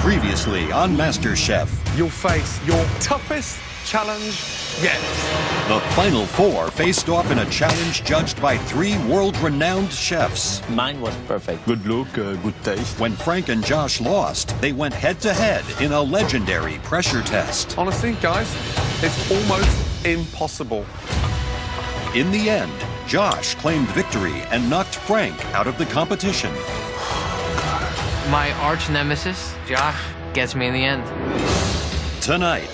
Previously on MasterChef. You'll face your toughest challenge yet. The final four faced off in a challenge judged by 3 world-renowned chefs. Mine was perfect. Good look, good taste. When Frank and Josh lost, they went head-to-head in a legendary pressure test. Honestly, guys, it's almost impossible. In the end, Josh claimed victory and knocked Frank out of the competition. My arch nemesis, Josh, gets me in the end. Tonight,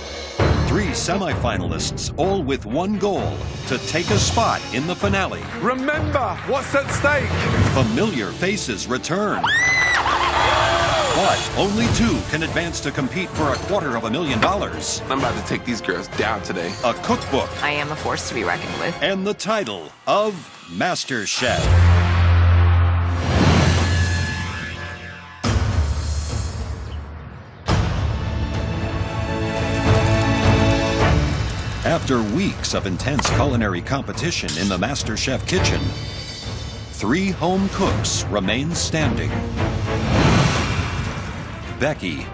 3 semifinalists, all with one goal, to take a spot in the finale. Remember what's at stake. Familiar faces return. But only 2 can advance to compete for $250,000. I'm about to take these girls down today. A cookbook. I am a force to be reckoned with. And the title of MasterChef. After weeks of intense culinary competition in the MasterChef kitchen, 3 home cooks remain standing. Becky,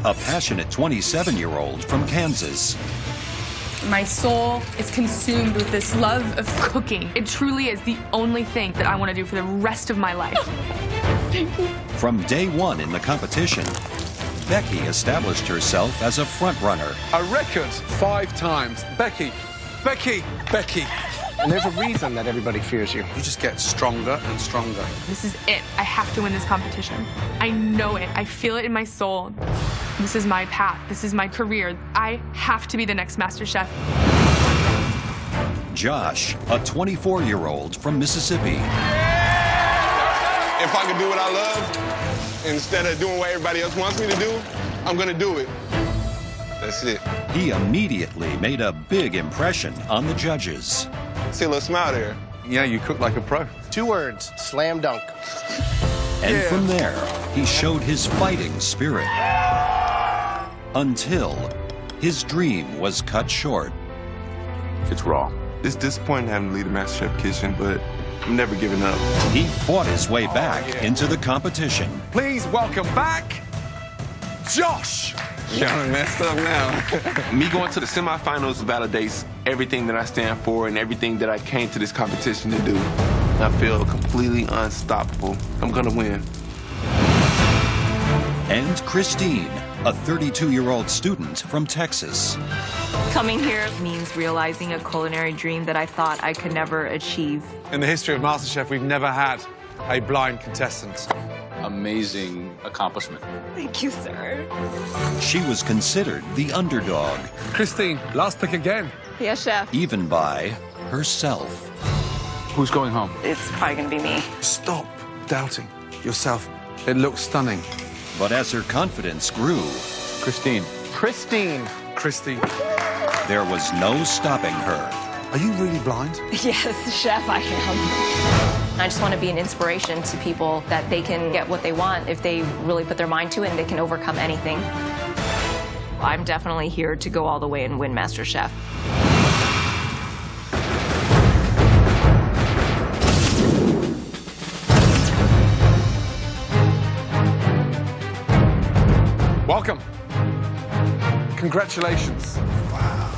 a passionate 27-year-old from Kansas. My soul is consumed with this love of cooking. It truly is the only thing that I want to do for the rest of my life. From day 1 in the competition, Becky established herself as a front-runner. A record 5 times. Becky, Becky, Becky. And there's a reason that everybody fears you. You just get stronger and stronger. This is it. I have to win this competition. I know it. I feel it in my soul. This is my path. This is my career. I have to be the next MasterChef. Josh, a 24-year-old from Mississippi. If I can do what I love, instead of doing what everybody else wants me to do, I'm gonna do it. That's it. He immediately made a big impression on the judges. See a little smile there. Yeah, you cook like a pro. 2 words, slam dunk. And from there, he showed his fighting spirit. Until his dream was cut short. It's raw. It's disappointing having to leave the MasterChef kitchen, but I'm never giving up. He fought his way back into the competition. Please welcome back, Josh. Y'all messed up now. Me going to the semifinals validates everything that I stand for and everything that I came to this competition to do. I feel completely unstoppable. I'm gonna win. And Christine, a 32-year-old student from Texas. Coming here means realizing a culinary dream that I thought I could never achieve. In the history of MasterChef, we've never had a blind contestant. Amazing accomplishment. Thank you, sir. She was considered the underdog, Christine, last pick again. Yes, chef. even by herself. Who's going home? It's probably gonna be me. Stop doubting yourself. It looks stunning. But as her confidence grew, Christine. Christine. Christine, there was no stopping her. are you really blind? Yes, chef, I am. I just want to be an inspiration to people that they can get what they want if they really put their mind to it and they can overcome anything. I'm definitely here to go all the way and win MasterChef. Welcome. Congratulations. Wow.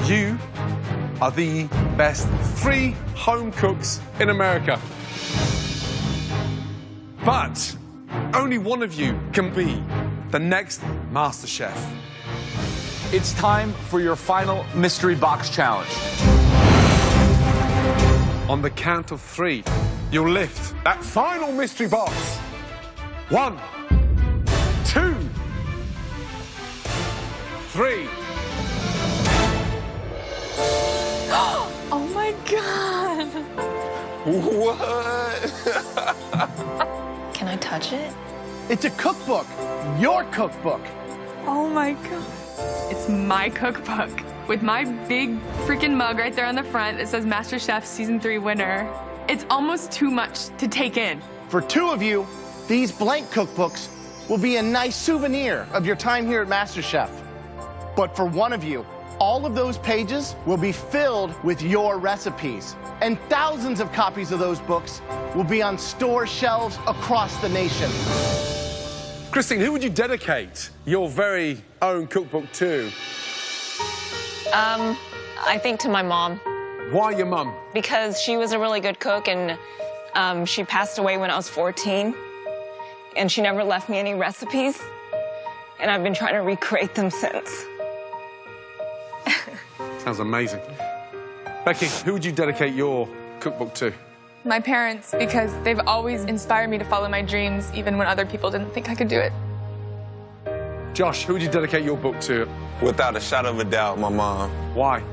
You are the best 3 home cooks in America. But only one of you can be the next MasterChef. It's time for your final mystery box challenge. On the count of 3, you'll lift that final mystery box. 1, 2, 3. Oh my God. What? Can I touch it? It's a cookbook. Your cookbook. Oh my God. It's my cookbook with my big freaking mug right there on the front that says MasterChef Season 3 winner. It's almost too much to take in. For 2 of you, these blank cookbooks will be a nice souvenir of your time here at MasterChef. But for 1 of you, all of those pages will be filled with your recipes. And thousands of copies of those books will be on store shelves across the nation. Christine, who would you dedicate your very own cookbook to? I think to my mom. Why your mum? Because she was a really good cook, and she passed away when I was 14. And she never left me any recipes. And I've been trying to recreate them since. Sounds amazing. Becky, who would you dedicate your cookbook to? My parents, because they've always inspired me to follow my dreams, even when other people didn't think I could do it. Josh, who would you dedicate your book to? Without a shadow of a doubt, my mom. Why?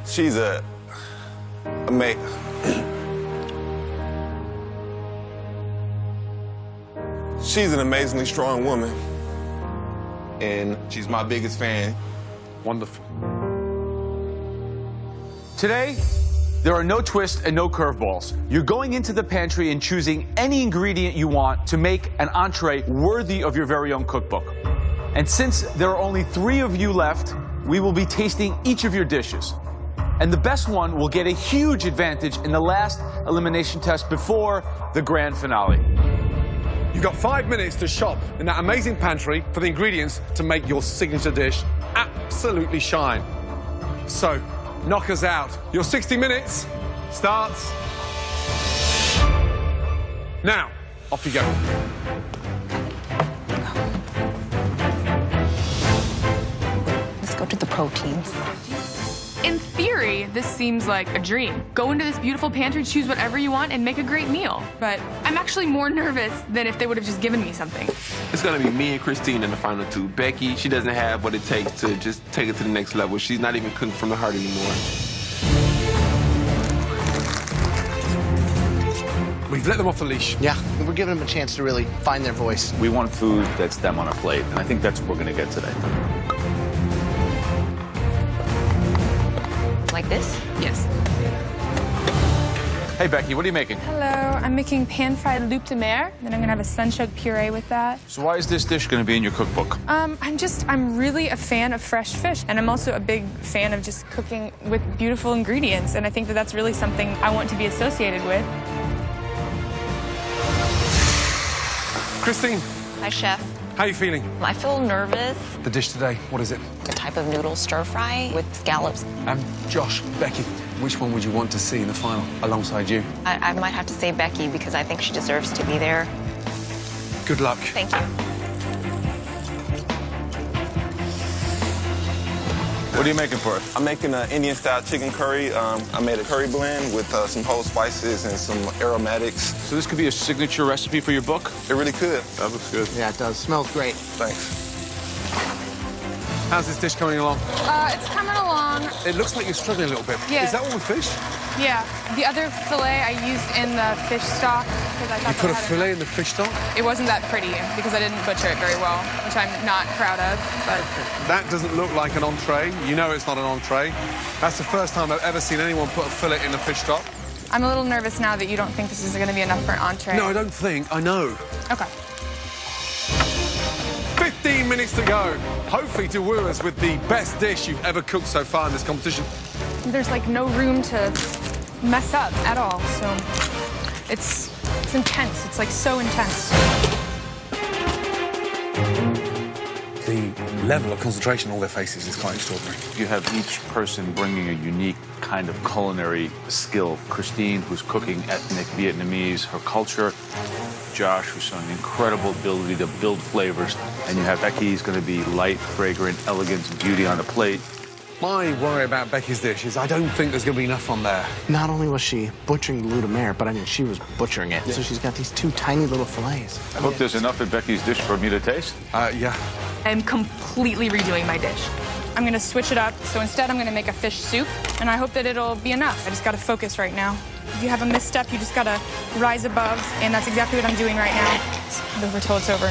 She's she's an amazingly strong woman, and she's my biggest fan. Wonderful. Today, there are no twists and no curveballs. You're going into the pantry and choosing any ingredient you want to make an entree worthy of your very own cookbook. And since there are only 3 of you left, we will be tasting each of your dishes. And the best one will get a huge advantage in the last elimination test before the grand finale. You've got 5 minutes to shop in that amazing pantry for the ingredients to make your signature dish absolutely shine. So, knock us out. Your 60 minutes starts now. Off you go. Let's go to the proteins. In theory, this seems like a dream. Go into this beautiful pantry, choose whatever you want, and make a great meal. But I'm actually more nervous than if they would have just given me something. It's gonna be me and Christine in the final 2. Becky, she doesn't have what it takes to just take it to the next level. She's not even cooking from the heart anymore. We've let them off the leash. Yeah, we're giving them a chance to really find their voice. We want food that's them on a plate, and I think that's what we're going to get today. Like this? Yes. Hey, Becky, what are you making? Hello, I'm making pan-fried loup de mer, then I'm gonna have a sunchoke puree with that. So why is this dish going to be in your cookbook? I'm really a fan of fresh fish, and I'm also a big fan of just cooking with beautiful ingredients, and I think that that's really something I want to be associated with. Christine, Hi, chef. how are you feeling? I feel nervous. The dish today, what is it? A type of noodle stir fry with scallops. Josh, Becky, which one would you want to see in the final alongside you? I might have to say Becky because I think she deserves to be there. Good luck. Thank you. What are you making for us? I'm making an Indian-style chicken curry. I made a curry blend with some whole spices and some aromatics. So this could be a signature recipe for your book? It really could. That looks good. Yeah, it does. Smells great. Thanks. How's this dish coming along? It's coming along. It looks like you're struggling a little bit. Yeah. Is that all with fish? Yeah, the other fillet I used in the fish stock because I thought You put a that had fillet in the fish stock? It wasn't that pretty because I didn't butcher it very well, which I'm not proud of, but That doesn't look like an entree. You know it's not an entree. That's the first time I've ever seen anyone put a fillet in the fish stock. I'm a little nervous now that you don't think this is going to be enough for an entree. No, I don't think. I know. Okay. 15 minutes to go. Hopefully to woo us with the best dish you've ever cooked so far in this competition. There's like no room to mess up at all, so it's intense. It's like so intense. The level of concentration on all their faces is quite extraordinary. You have each person bringing a unique kind of culinary skill. Christine, who's cooking ethnic Vietnamese, her culture. Josh, who's showing incredible ability to build flavors. And you have Becky, who's going to be light, fragrant, elegance, beauty on a plate. My worry about Becky's dish is I don't think there's going to be enough on there. Not only was she butchering the loup de mer, but I mean, she was butchering it. Yeah. So she's got these 2 tiny little fillets. I hope there's enough in Becky's dish for me to taste. Yeah. I'm completely redoing my dish. I'm going to switch it up, so instead I'm going to make a fish soup, and I hope that it'll be enough. I just got to focus right now. If you have a misstep, you just got to rise above, and that's exactly what I'm doing right now. It's over till it's over.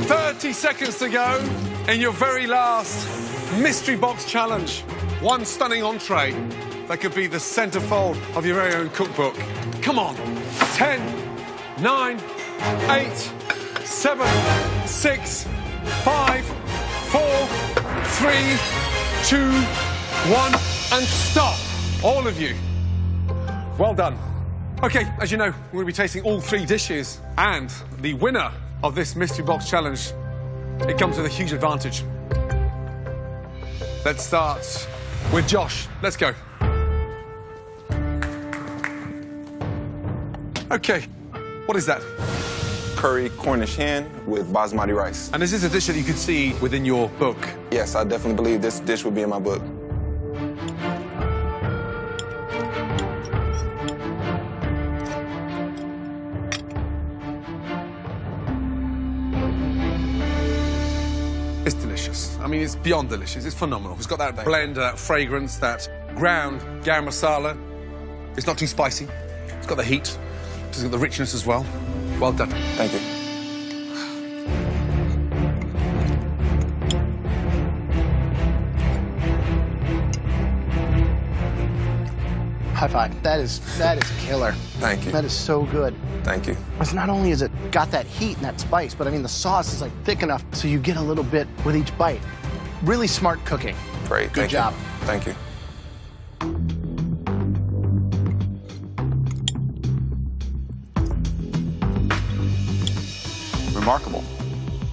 30 seconds to go in your very last mystery box challenge. One stunning entree that could be the centerfold of your very own cookbook. Come on. 10, 9, 8, 7, 6, 5, 4, 3, 2, 1, and stop. All of you. Well done. Okay, as you know, we're going to be tasting all 3 dishes, and the winner of this mystery box challenge, it comes with a huge advantage. Let's start with Josh. Let's go. Okay, what is that? Curry Cornish hen with basmati rice. And is this a dish that you could see within your book? Yes, I definitely believe this dish would be in my book. It's delicious. I mean, it's beyond delicious. It's phenomenal. It's got that blend, that fragrance, that ground garam masala. It's not too spicy. It's got the heat. It's got the richness as well. Well done. Thank you. High five. That is killer. Thank you. That is so good. Thank you. It's not only has it got that heat and that spice, but I mean the sauce is like thick enough so you get a little bit with each bite. Really smart cooking. Great. Good job. Thank you. Remarkable.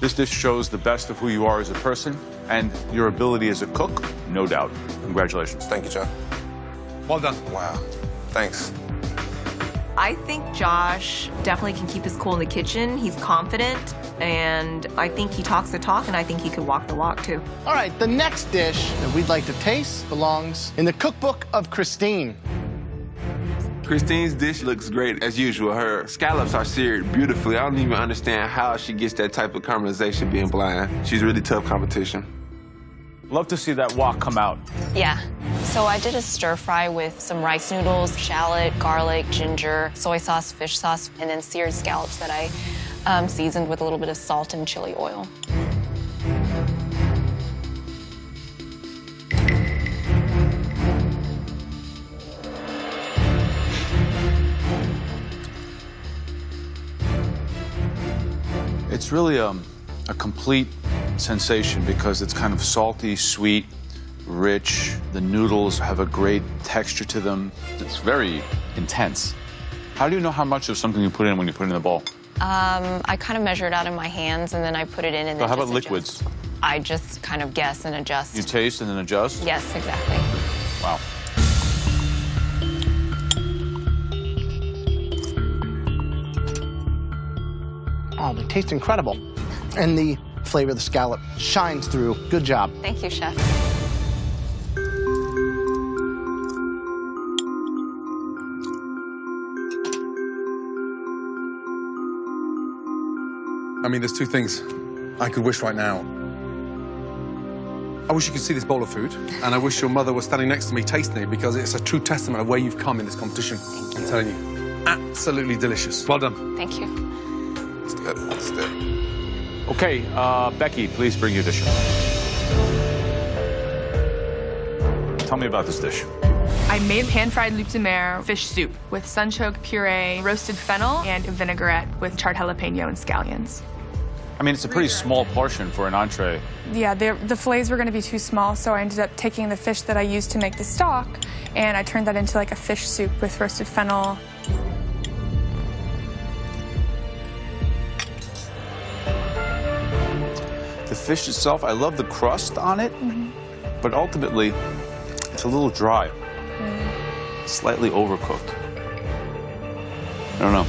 This dish shows the best of who you are as a person and your ability as a cook, no doubt. Congratulations. Thank you, Chef. Well done. Wow. Thanks. I think Josh definitely can keep his cool in the kitchen. He's confident, and I think he talks the talk, and I think he could walk the walk, too. All right, the next dish that we'd like to taste belongs in the cookbook of Christine. Christine's dish looks great as usual. Her scallops are seared beautifully. I don't even understand how she gets that type of caramelization being blind. She's really tough competition. Love to see that wok come out. Yeah. So I did a stir fry with some rice noodles, shallot, garlic, ginger, soy sauce, fish sauce, and then seared scallops that I seasoned with a little bit of salt and chili oil. It's really a complete sensation because it's kind of salty, sweet, rich. The noodles have a great texture to them. It's very intense. How do you know how much of something you put in when you put it in the bowl? I kind of measure it out in my hands, and then I put it in and So then how about just liquids? adjust. I just kind of guess and adjust. You taste and then adjust? Yes, exactly. Wow. Oh, they taste incredible. And the flavor of the scallop shines through. Good job. Thank you, Chef. I mean, there's 2 things I could wish right now. I wish you could see this bowl of food, and I wish your mother was standing next to me tasting it, because it's a true testament of where you've come in this competition. I'm telling you, absolutely delicious. Well done. Thank you. It's good. It's good. Okay, Becky, please bring your dish. Tell me about this dish. I made pan-fried loup de mer fish soup with sunchoke puree, roasted fennel, and a vinaigrette with charred jalapeno and scallions. I mean, it's a pretty small portion for an entree. Yeah, the fillets were going to be too small, so I ended up taking the fish that I used to make the stock, and I turned that into like a fish soup with roasted fennel. The fish itself, I love the crust on it, but ultimately, it's a little dry. Slightly overcooked. I don't know.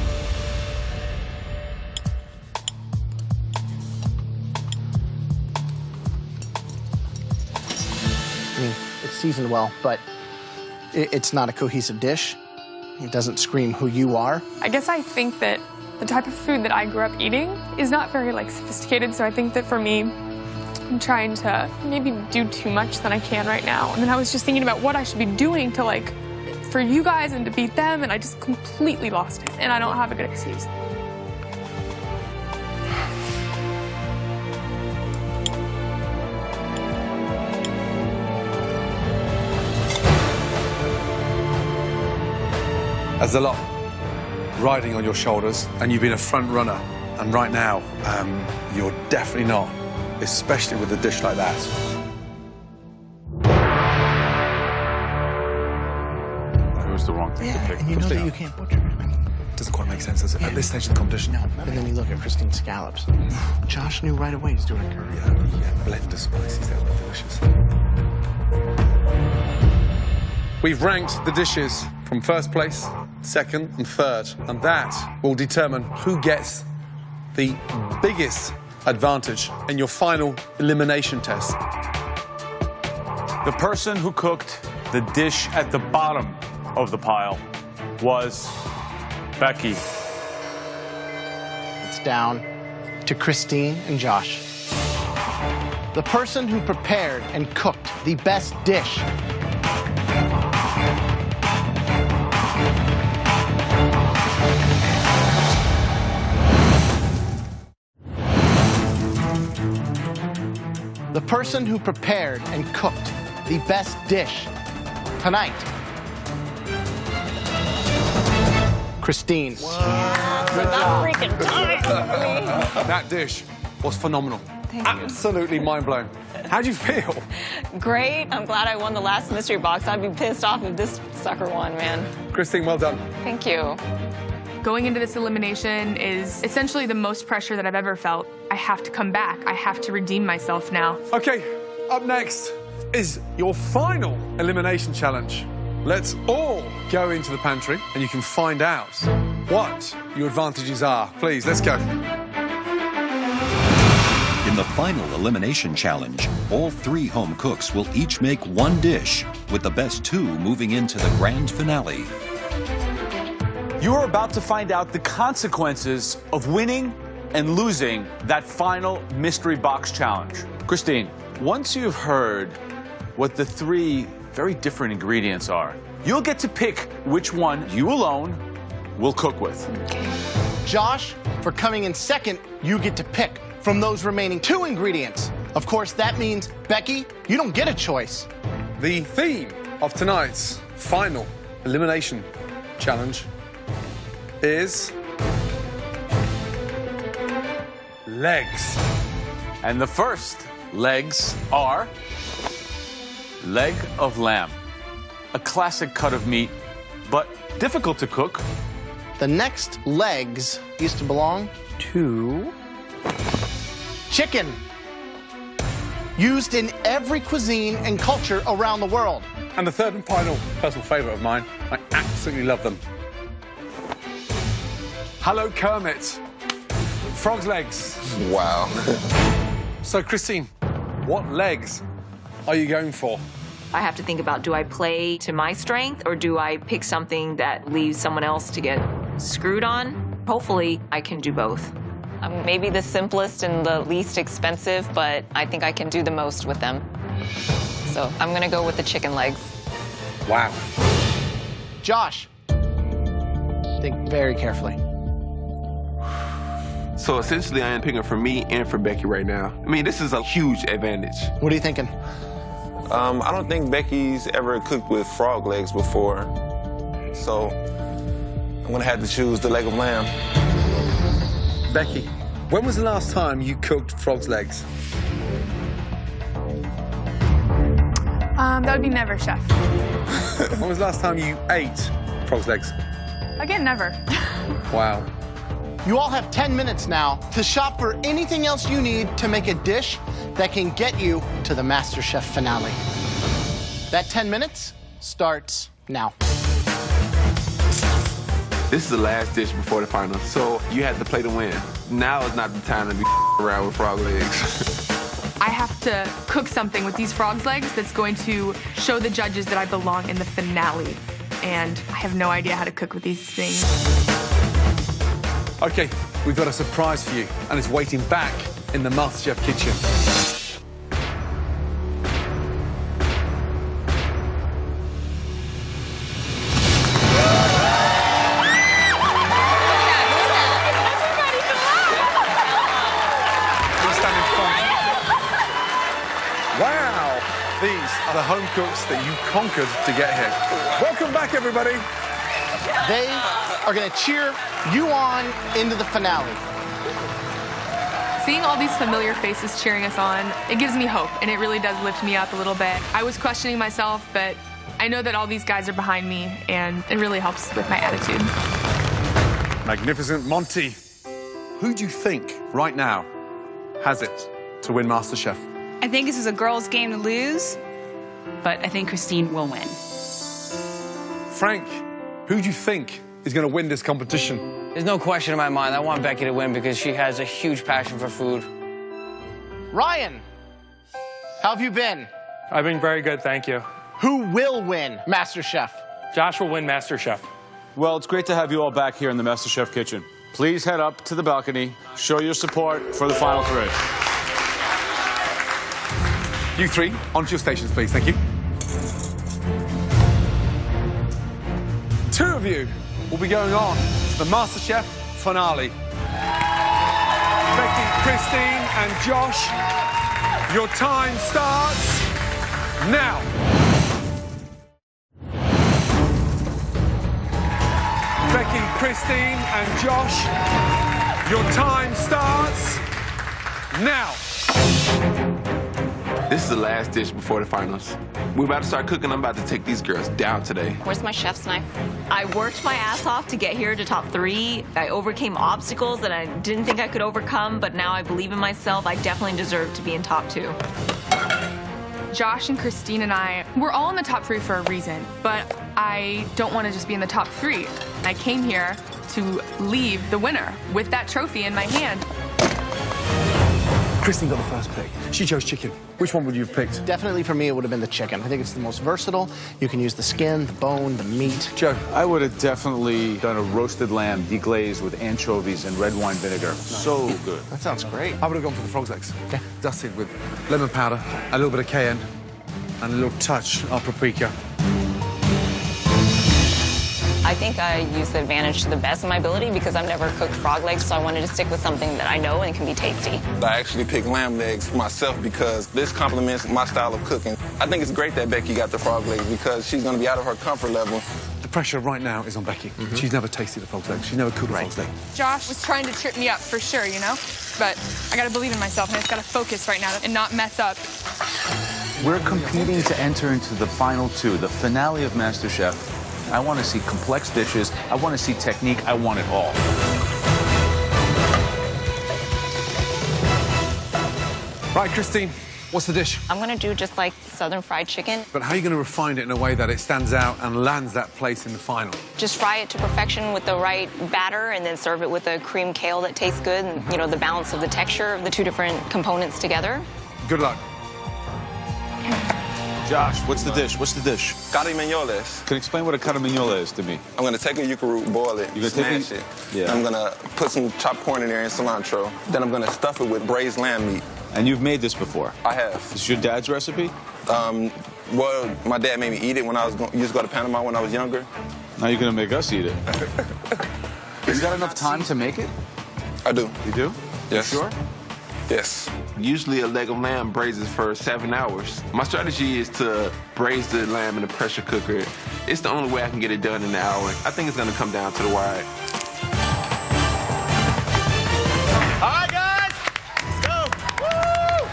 I mean, it's seasoned well, but it's not a cohesive dish. It doesn't scream who you are. I guess I think that the type of food that I grew up eating is not very sophisticated, so I think that for me, I'm trying to maybe do too much than I can right now. And then I was just thinking about what I should be doing to for you guys and to beat them, and I just completely lost it, and I don't have a good excuse. There's a lot riding on your shoulders, and you've been a front runner. And right now, you're definitely not, especially with a dish like that. There was the wrong thing to pick. And you know that you can't butcher it. Doesn't quite make sense, does it? At this stage of the competition. No, and then you look at Christine's scallops. Josh knew right away he's doing curry. Yeah, blend of spices, that would be delicious. We've ranked the dishes from first place, second, and third, and that will determine who gets the biggest advantage in your final elimination test. The person who cooked the dish at the bottom of the pile was Becky. It's down to Christine and Josh. The person who prepared and cooked the best dish tonight. Christine. That dish was phenomenal. Thank you. Absolutely mind-blowing. How'd you feel? Great. I'm glad I won the last mystery box. I'd be pissed off if this sucker won, man. Christine, well done. Thank you. Going into this elimination is essentially the most pressure that I've ever felt. I have to come back. I have to redeem myself now. Okay, up next is your final elimination challenge. Let's all go into the pantry and you can find out what your advantages are. Please, let's go. In the final elimination challenge, all 3 home cooks will each make one dish, with the best 2 moving into the grand finale. You are about to find out the consequences of winning and losing that final mystery box challenge. Christine, once you've heard what the 3 very different ingredients are, you'll get to pick which one you alone will cook with. Josh, for coming in second, you get to pick from those remaining 2 ingredients. Of course, that means, Becky, you don't get a choice. The theme of tonight's final elimination challenge is legs. And the first legs are leg of lamb, a classic cut of meat, but difficult to cook. The next legs used to belong to chicken, used in every cuisine and culture around the world. And the third and final personal favorite of mine, I absolutely love them. Hello, Kermit. Frog's legs. Wow. So, Christine, what legs are you going for? I have to think about, do I play to my strength or do I pick something that leaves someone else to get screwed on? Hopefully, I can do both. Maybe the simplest and the least expensive, but I think I can do the most with them. So I'm gonna go with the chicken legs. Wow. Josh, think very carefully. So essentially, I am picking for me and for Becky right now. I mean, this is a huge advantage. What are you thinking? I don't think Becky's ever cooked with frog legs before, so I'm gonna have to choose the leg of lamb. Becky, when was the last time you cooked frog's legs? That would be never, chef. When was the last time you ate frog's legs? Again, never. Wow. You all have 10 minutes now to shop for anything else you need to make a dish that can get you to the MasterChef finale. That 10 minutes starts now. This is the last dish before the final, so you have to play to win. Now is not the time to be around with frog legs. I have to cook something with these frog's legs that's going to show the judges that I belong in the finale. And I have no idea how to cook with these things. Okay, we've got a surprise for you, and it's waiting back in the Masterchef kitchen. Wow, these are the home cooks that you conquered to get here. Welcome back, everybody. They are going to cheer you on into the finale. Seeing all these familiar faces cheering us on, it gives me hope, and it really does lift me up a little bit. I was questioning myself, but I know that all these guys are behind me, and it really helps with my attitude. Magnificent. Monty, who do you think right now has it to win MasterChef? I think this is a girl's game to lose, but I think Christine will win. Frank, who do you think is going to win this competition? There's no question in my mind. I want Becky to win because she has a huge passion for food. Ryan, how have you been? I've been very good, thank you. Who will win MasterChef? Josh will win MasterChef. Well, it's great to have you all back here in the MasterChef kitchen. Please head up to the balcony, show your support for the final three. You three, onto your stations, please. Thank you. Two of you will be going on to the MasterChef finale. Becky, Christine, and Josh, your time starts now. Becky, Christine, and Josh, your time starts now. This is the last dish before the finals. We're about to start cooking. I'm about to take these girls down today. Where's my chef's knife? I worked my ass off to get here to top 3. I overcame obstacles that I didn't think I could overcome, but now I believe in myself. I definitely deserve to be in top 2. Josh and Christine and I, we're all in the top 3 for a reason, but I don't want to just be in the top 3. I came here to leave the winner with that trophy in my hand. Christine got the first pick. She chose chicken. Which one would you have picked? Definitely for me, it would have been the chicken. I think it's the most versatile. You can use the skin, the bone, the meat. Joe? I would have definitely done a roasted lamb deglazed with anchovies and red wine vinegar. So good. That sounds great. I would have gone for the frog's legs. Okay. Dusted with lemon powder, a little bit of cayenne, and a little touch of paprika. I think I used the advantage to the best of my ability because I've never cooked frog legs, so I wanted to stick with something that I know and can be tasty. I actually picked lamb legs myself because this complements my style of cooking. I think it's great that Becky got the frog legs because she's going to be out of her comfort level. The pressure right now is on Becky. She's never tasted a frog's leg. She's never cooked a frog's leg. Josh was trying to trip me up for sure, you know? But I gotta believe in myself and I just gotta focus right now and not mess up. We're competing to enter into the final 2, the finale of MasterChef. I want to see complex dishes. I want to see technique. I want it all. Right, Christine, what's the dish? I'm gonna do just like southern fried chicken. But how are you going to refine it in a way that it stands out and lands that place in the final? Just fry it to perfection with the right batter and then serve it with a cream kale that tastes good and, you know, the balance of the texture of the 2 different components together. Good luck. Josh, what's the dish? What's the dish? Carne mignoles. Can you explain what a carne mignola is to me? I'm going to take a yuca root, boil it, You're gonna smash it. Yeah. I'm going to put some chopped corn in there and cilantro. Then I'm going to stuff it with braised lamb meat. And you've made this before? I have. Is your dad's recipe? Well, my dad made me eat it when I used to go to Panama when I was younger. Now you're going to make us eat it. You got enough time to make it? I do. You do? Yes. You sure? Yes. Usually a leg of lamb braises for 7 hours. My strategy is to braise the lamb in a pressure cooker. It's the only way I can get it done in an hour. I think it's gonna come down to the wire. All right, guys, let's go. Woo!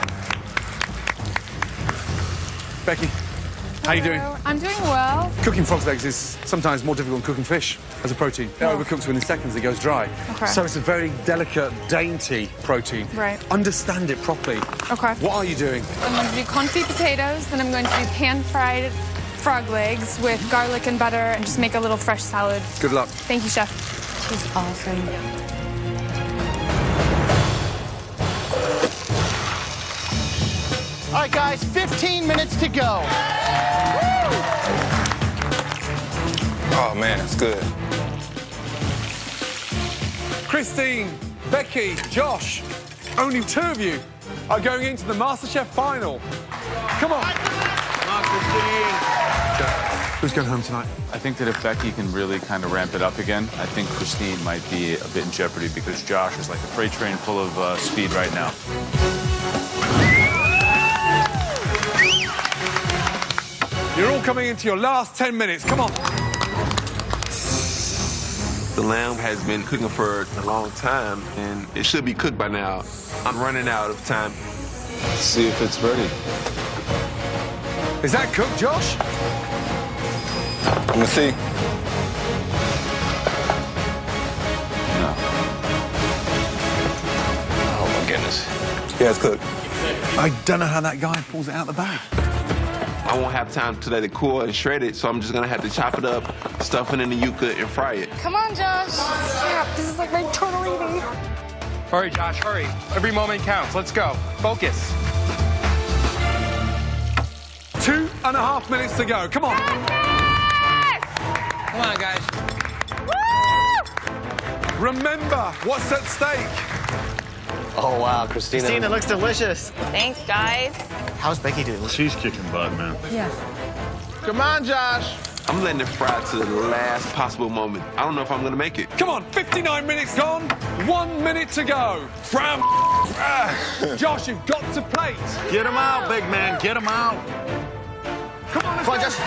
Becky, how you doing? I'm doing well. Cooking frog's legs is sometimes more difficult than cooking fish as a protein. It overcooks within seconds, it goes dry. Okay. So it's a very delicate, dainty protein. Right. Understand it properly. Okay. What are you doing? I'm going to do confit potatoes, then I'm going to do pan-fried frog legs with garlic and butter and just make a little fresh salad. Good luck. Thank you, Chef. She's awesome. All right, guys, 15 minutes to go. Oh, man, it's good. Christine, Becky, Josh, only 2 of you are going into the MasterChef final. Come on. Come on, Christine. Who's going home tonight? I think that if Becky can really kind of ramp it up again, I think Christine might be a bit in jeopardy because Josh is like a freight train full of speed right now. You're all coming into your last 10 minutes. Come on. The lamb has been cooking for a long time, and it should be cooked by now. I'm running out of time. Let's see if it's ready. Is that cooked, Josh? I'm gonna see. No. Oh my goodness. Yeah, it's cooked. I don't know how that guy pulls it out the bag. I won't have time to let it cool and shred it, so I'm just gonna have to chop it up, stuff it in the yuca, and fry it. Come on, Josh. Crap, this is like my tortellini. Hurry, Josh, hurry. Every moment counts. Let's go. Focus. 2.5 minutes to go. Come on. Come on, guys. Remember what's at stake. Oh, wow, Christina. Christina, looks delicious. Thanks, guys. How's Becky doing? She's kicking butt, man. Yeah. Come on, Josh. I'm letting it fry to the last possible moment. I don't know if I'm gonna make it. Come on, 59 minutes gone. 1 minute to go. From Josh, you've got to plate. Get him out, big man. Get him out. Come on, Come on, Josh.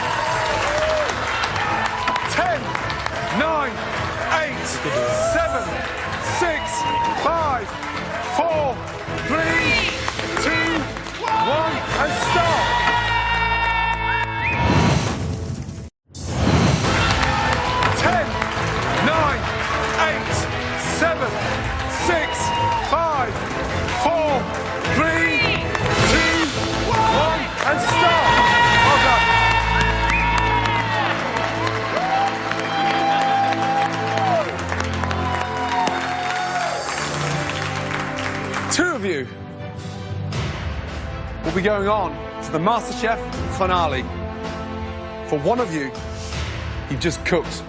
10, 9, 8, 7, 6, 5, 4, 3, 2, 1, and stop. 10, 9, 8, 7, 6, 5, 4, 3, 2, 1, and stop. Well done. Two of you will be going on to the Masterchef finale. For one of you, you've just cooked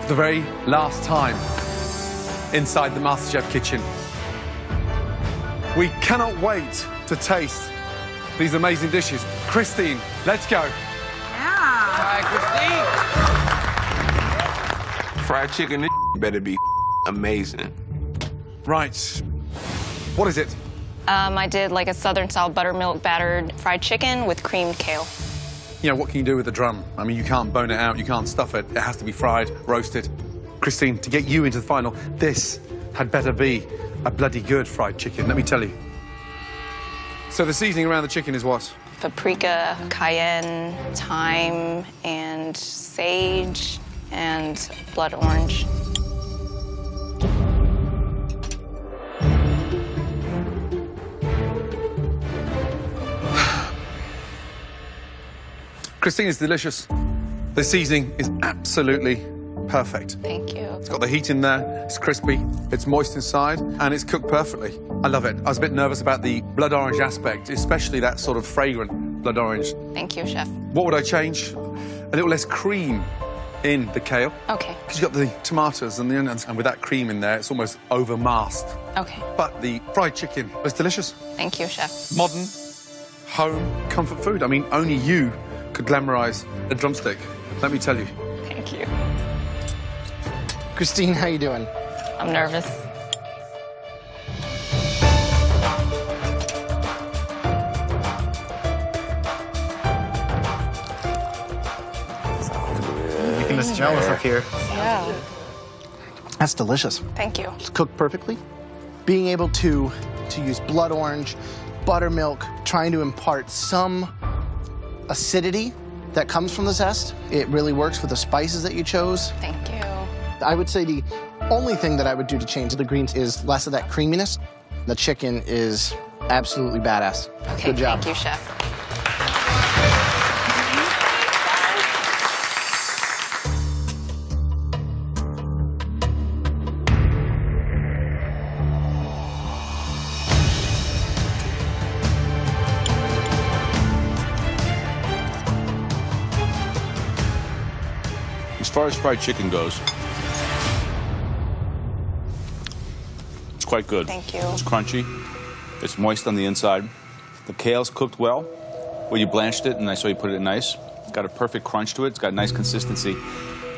for the very last time inside the Masterchef kitchen. We cannot wait to taste these amazing dishes. Christine, let's go. Hi, Christine. Fried chicken, this better be amazing. Right. What is it? I did like a Southern-style buttermilk battered fried chicken with creamed kale. You know, what can you do with a drum? I mean, you can't bone it out, you can't stuff it. It has to be fried, roasted. Christine, to get you into the final, this had better be a bloody good fried chicken, let me tell you. So the seasoning around the chicken is what? Paprika, cayenne, thyme, and sage, and blood orange. Christine, it's delicious. The seasoning is absolutely perfect. Thank you. It's got the heat in there, it's crispy, it's moist inside, and it's cooked perfectly. I love it. I was a bit nervous about the blood orange aspect, especially that sort of fragrant blood orange. Thank you, chef. What would I change? A little less cream in the kale. Okay. Because you've got the tomatoes and the onions, and with that cream in there, it's almost over-masked. Okay. But the fried chicken was delicious. Thank you, chef. Modern, home, comfort food. I mean, only you could glamorize a drumstick, let me tell you. Thank you. Christine, how you doing? I'm nervous. Making us jealous up here. Yeah. That's delicious. Thank you. It's cooked perfectly. Being able to use blood orange, buttermilk, trying to impart some acidity that comes from the zest. It really works with the spices that you chose. Thank you. I would say the only thing that I would do to change the greens is less of that creaminess. The chicken is absolutely badass. Okay, Good job. thank you, chef. As far as fried chicken goes, it's quite good. Thank you. It's crunchy. It's moist on the inside. The kale's cooked well. Well, you blanched it, and I saw you put it in ice. It's got a perfect crunch to it. It's got nice consistency.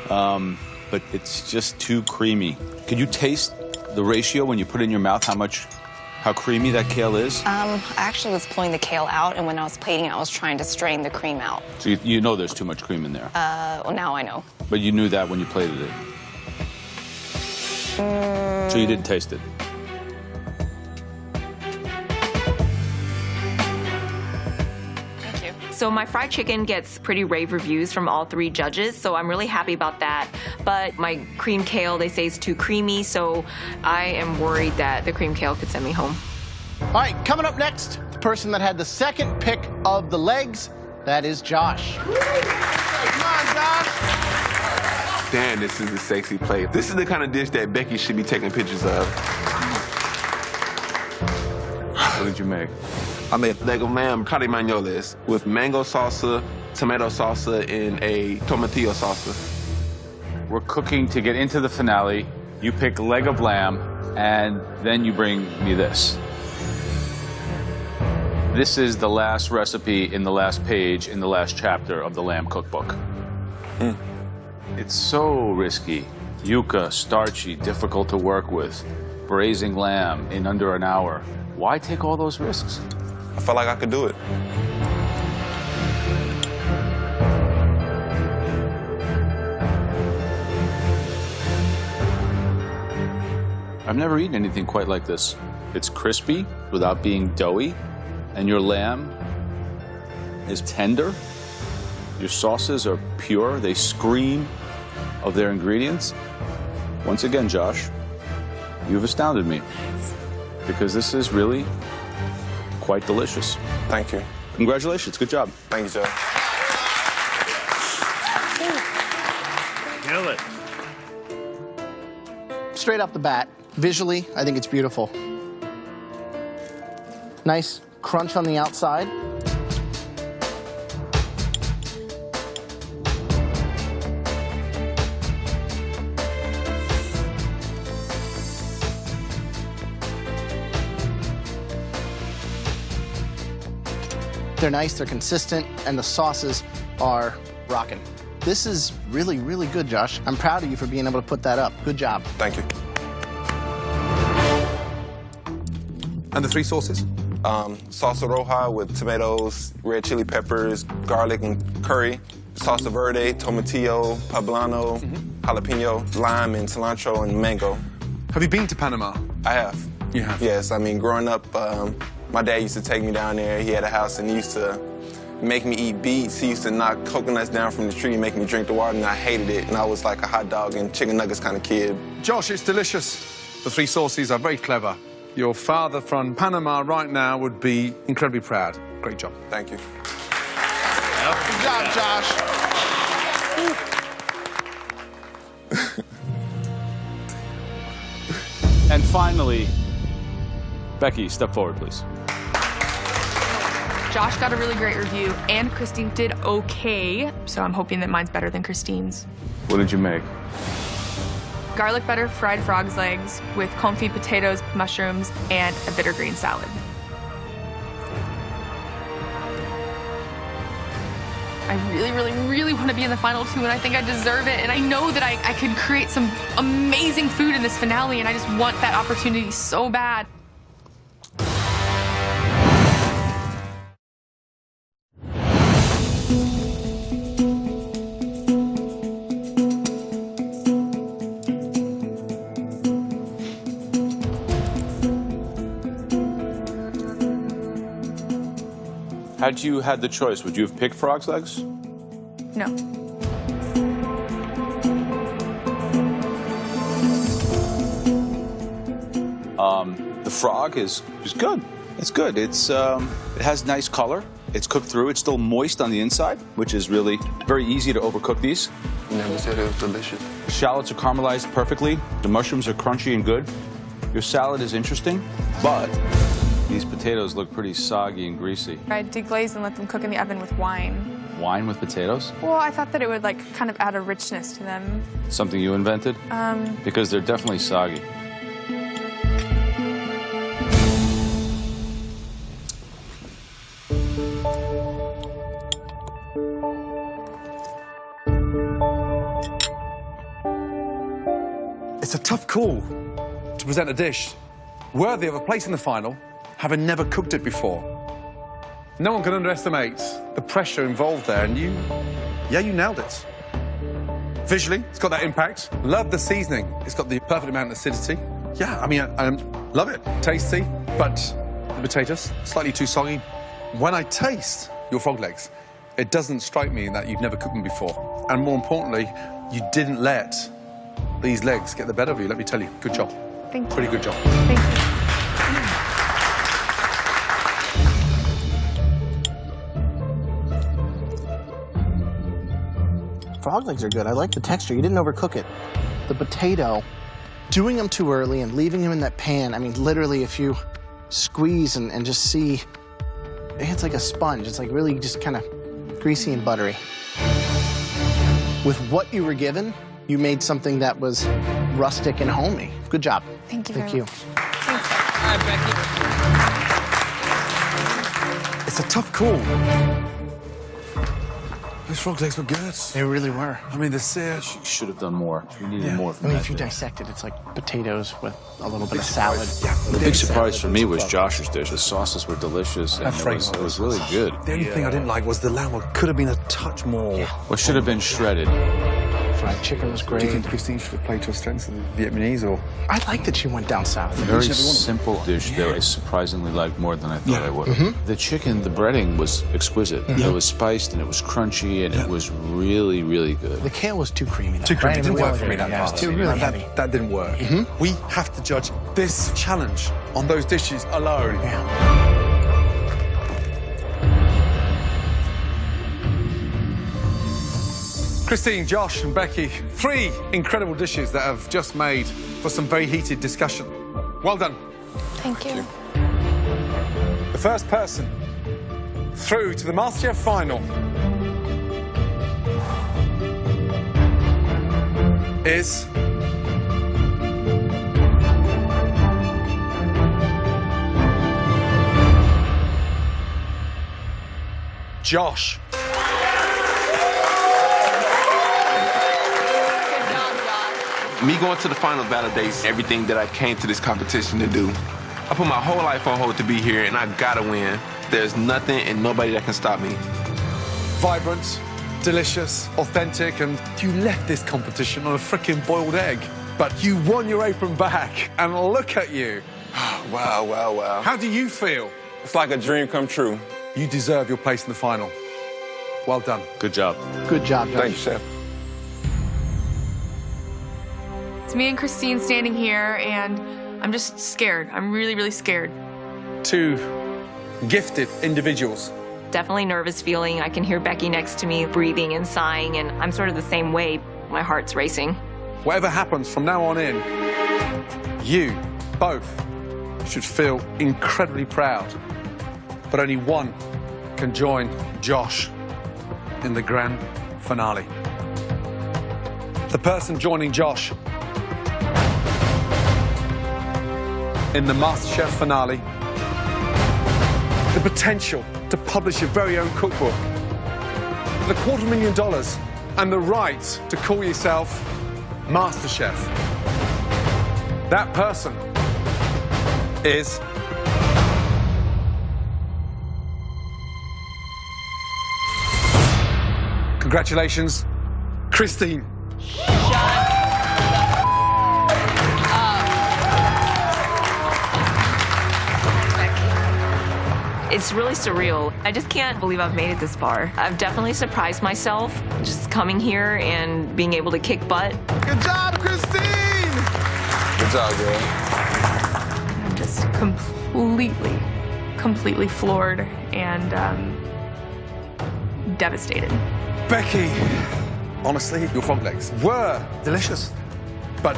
But it's just too creamy. Could you taste the ratio when you put it in your mouth, how creamy that kale is? I actually was pulling the kale out, and when I was plating it, I was trying to strain the cream out. So you know there's too much cream in there. Well, now I know. But you knew that when you plated it. So you didn't taste it. Thank you. So my fried chicken gets pretty rave reviews from all 3 judges, so I'm really happy about that. But my cream kale, they say, is too creamy, so I am worried that the cream kale could send me home. All right, coming up next, the person that had the second pick of the legs, that is Josh. Come on, Josh. Damn, this is a sexy plate. This is the kind of dish that Becky should be taking pictures of. What did you make? I made leg of lamb carne magnoles with mango salsa, tomato salsa, and a tomatillo salsa. We're cooking to get into the finale. You pick leg of lamb, and then you bring me this. This is the last recipe in the last page in the last chapter of the lamb cookbook. It's so risky. Yuca, starchy, difficult to work with. Braising lamb in under an hour. Why take all those risks? I felt like I could do it. I've never eaten anything quite like this. It's crispy without being doughy, and your lamb is tender. Your sauces are pure. They scream of their ingredients. Once again, Josh, you've astounded me because this is really quite delicious. Thank you. Congratulations. Good job. Thank you, Joe. Kill it. Straight off the bat, visually, I think it's beautiful. Nice crunch on the outside. They're nice, they're consistent, and the sauces are rocking. This is really, really good, Josh. I'm proud of you for being able to put that up. Good job. Thank you. And the 3 sauces? Salsa roja with tomatoes, red chili peppers, garlic and curry. Salsa verde, tomatillo, poblano, jalapeno, lime, and cilantro, and mango. Have you been to Panama? I have. You have? Yes, I mean, growing up, my dad used to take me down there. He had a house, and he used to make me eat beets. He used to knock coconuts down from the tree and make me drink the water, and I hated it. And I was like a hot dog and chicken nuggets kind of kid. Josh, it's delicious. The 3 sauces are very clever. Your father from Panama right now would be incredibly proud. Great job. Thank you. Good job, Josh. And finally, Becky, step forward, please. Josh got a really great review, and Christine did okay, so I'm hoping that mine's better than Christine's. What did you make? Garlic butter fried frog's legs with confit potatoes, mushrooms, and a bitter green salad. I really, really, really want to be in the final 2, and I think I deserve it. And I know that I could create some amazing food in this finale, and I just want that opportunity so bad. Had you had the choice, would you have picked frog's legs? No. The frog is good. It's good. It has nice color. It's cooked through. It's still moist on the inside, which is really very easy to overcook these. You never said it was delicious. The shallots are caramelized perfectly. The mushrooms are crunchy and good. Your salad is interesting, but these potatoes look pretty soggy and greasy. I deglaze and let them cook in the oven with wine. Wine with potatoes? Well, I thought that it would kind of add a richness to them. Something you invented? Because they're definitely soggy. It's a tough call to present a dish worthy of a place in the final, having never cooked it before. No one can underestimate the pressure involved there, and you nailed it. Visually, it's got that impact. Love the seasoning. It's got the perfect amount of acidity. Yeah, I mean, I love it. Tasty, but the potatoes, slightly too soggy. When I taste your frog legs, It doesn't strike me that you've never cooked them before. And more importantly, you didn't let these legs get the better of you, let me tell you. Good job. Thank you. Pretty good job. Thank you. Frog legs are good. I like the texture. You didn't overcook it. The potato, doing them too early and leaving them in that pan, I mean, literally, if you squeeze and just see, it's like a sponge. It's like really just kind of greasy and buttery. With what you were given, you made something that was rustic and homey. Good job. Thank you Thank very you. much. All right, Becky. It's a tough call. Those frog legs were good. They really were. I mean, the sear. Should have done more. We needed more I from mean, that if you dish. dissect it, it's like potatoes with a little bit of salad. The big surprise for me was Josh's dish. The sauces were delicious, and it was really good. The only thing I didn't like was the lamb could have been a touch more. What should have been shredded. Fried chicken was great. Do you think Christine should have played to her strengths of the Vietnamese, or? I like that she went down south. Very simple dish that I surprisingly liked more than I thought I would. The chicken, the breading was exquisite. It was spiced and it was crunchy and it was really, really good. The kale was too creamy. Though, Too creamy. right? Didn't I mean, work for me, that part. It's too really heavy. That didn't work. We have to judge this challenge on those dishes alone. Yeah. Christine, Josh, and Becky, 3 incredible dishes that have just made for some very heated discussion. Well done. Thank you. The first person through to the Masterchef final is Josh. Me going to the final validates everything that I came to this competition to do. I put my whole life on hold to be here, and I gotta win. There's nothing and nobody that can stop me. Vibrant, delicious, authentic, and you left this competition on a frickin' boiled egg. But you won your apron back, and look at you. Wow, wow, wow. How do you feel? It's like a dream come true. You deserve your place in the final. Well done. Good job. Good job, Josh. Thank you, Chef. It's me and Christine standing here, and I'm just scared. I'm really, really scared. 2 gifted individuals. Definitely nervous feeling. I can hear Becky next to me breathing and sighing, and I'm sort of the same way. My heart's racing. Whatever happens from now on in, you both should feel incredibly proud. But only one can join Josh in the grand finale. The person joining Josh in the MasterChef finale, the potential to publish your very own cookbook, the $250,000 and the right to call yourself MasterChef. That person is congratulations, Christine. It's really surreal. I just can't believe I've made it this far. I've definitely surprised myself just coming here and being able to kick butt. Good job, Christine! Good job, girl. I'm just completely floored and devastated. Becky, honestly, your frog legs were delicious, but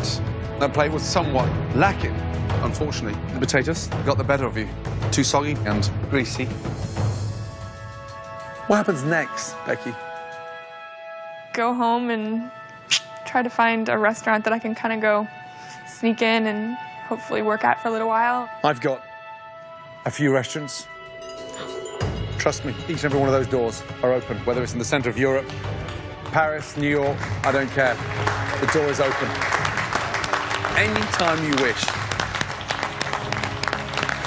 that plate was somewhat lacking. Unfortunately, the potatoes got the better of you. Too soggy and greasy. What happens next, Becky? Go home and try to find a restaurant that I can kind of go sneak in and hopefully work at for a little while. I've got a few restaurants. Trust me, each and every one of those doors are open, whether it's in the center of Europe, Paris, New York, I don't care. The door is open. Anytime you wish.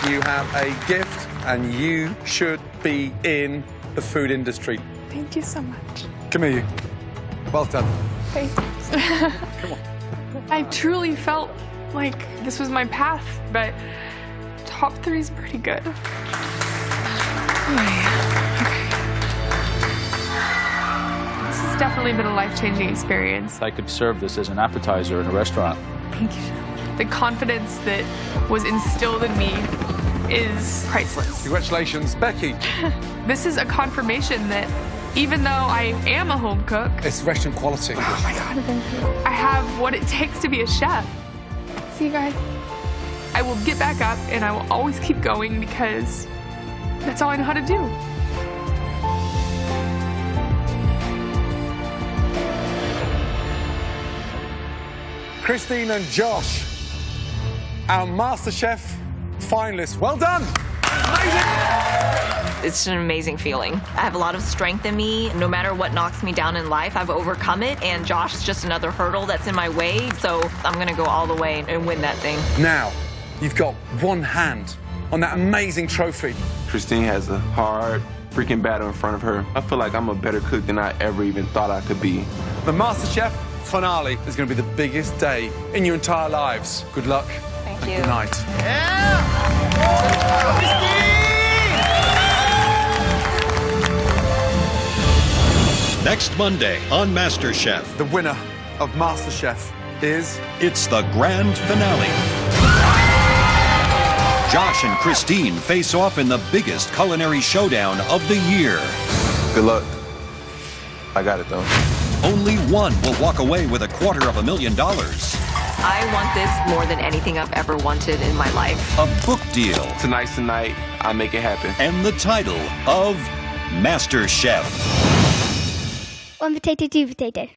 You have a gift and you should be in the food industry. Thank you so much. Come here, you. Well done. Thanks. Come on. I truly felt like this was my path, but top 3 is pretty good. It's definitely been a life-changing experience. I could serve this as an appetizer in a restaurant. Thank you. The confidence that was instilled in me is priceless. Congratulations, Becky. This is a confirmation that even though I am a home cook, It's restaurant quality. oh my God, thank you. I have what it takes to be a chef. See you guys. I will get back up and I will always keep going because that's all I know how to do. Christine and Josh, our MasterChef finalists. Well done. Amazing. It's an amazing feeling. I have a lot of strength in me. No matter what knocks me down in life, I've overcome it, and Josh is just another hurdle that's in my way, so I'm gonna go all the way and win that thing. Now, you've got one hand on that amazing trophy. Christine has a hard freaking battle in front of her. I feel like I'm a better cook than I ever even thought I could be. The MasterChef finale is going to be the biggest day in your entire lives. Good luck. Thank and you. Good night. Next Monday on MasterChef, The winner of MasterChef is... it's the grand finale. Josh and Christine face off in the biggest culinary showdown of the year. Good luck. I got it, though. Only one will walk away with $250,000. I want this more than anything I've ever wanted in my life. A book deal. Tonight's the night I make it happen. And the title of MasterChef. One potato, two potato.